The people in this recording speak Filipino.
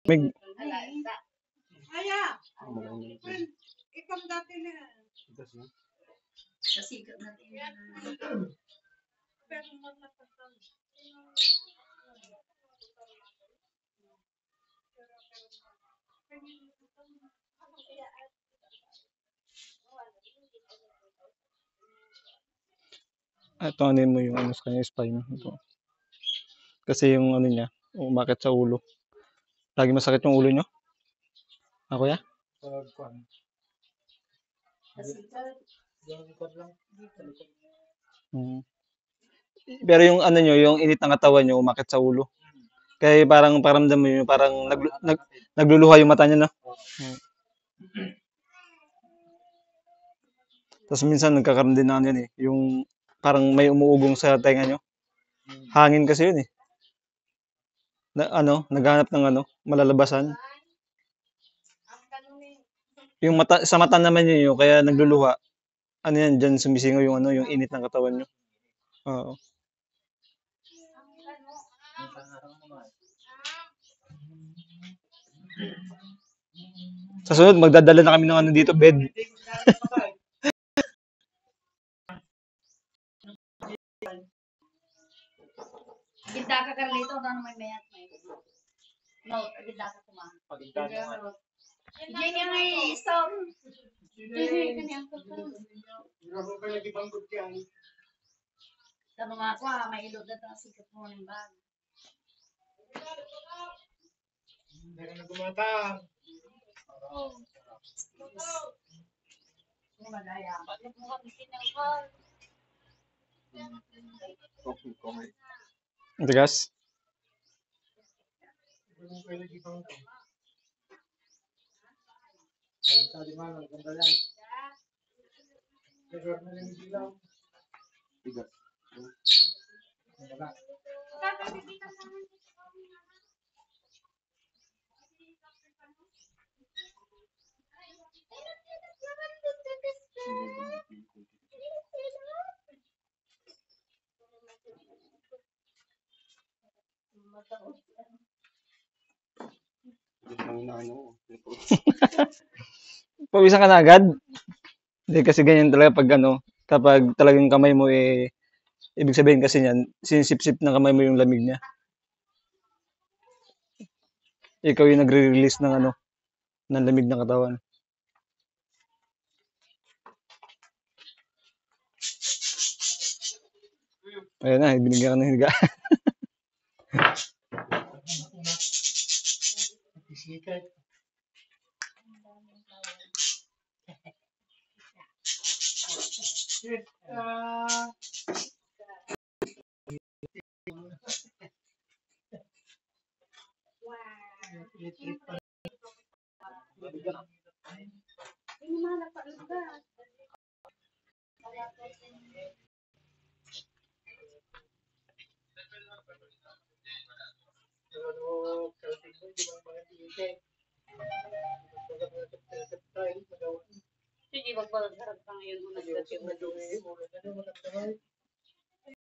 May Aya! Ikaw dati na. Kasikat natin. Pero matapatan. ito ano mo yung ano sa kanya spine. Ito. Kasi yung ano niya, umakit sa ulo. Lagi masakit yung ulo niyo? Ako ya? Hmm. Pero yung ano niyo, yung init ng katawan niyo umakit sa ulo. Kaya parang paramdam mo yun, parang nagluluha yung mata niya, no? Hmm. Tapos minsan nagkakaroon din ng ano yun eh, yung parang may umuugong sa tenga niyo. Hangin kasi yun eh. Naghanap ng malalabasan. Yung mata, sa mata naman yun, kaya nagluluha. Ano yan, dyan sumisingaw yung yung init ng katawan niyo. Oo. Sa sunod, magdadala na kami ng dito, bed. Ganda ka Carlito, ano may mayat may. No, ganda ka kumang. Yan yung may storm. Tama nga ako, may ilog na ito sikat mo ng bag. Hindi na gumatang. Hindi magaya. Bakit mo kami Ang tigas. Pawisan ka na agad? Hindi kasi ganyan talaga pag kapag talagang kamay mo ibig sabihin kasi niyan, sinisip-sip ng kamay mo yung lamig niya. Ikaw yung nagre-release ng ng lamig ng katawan. Ayan na, binigyan ka ng higa. Sikat. Sige, magbalarap ka ngayon.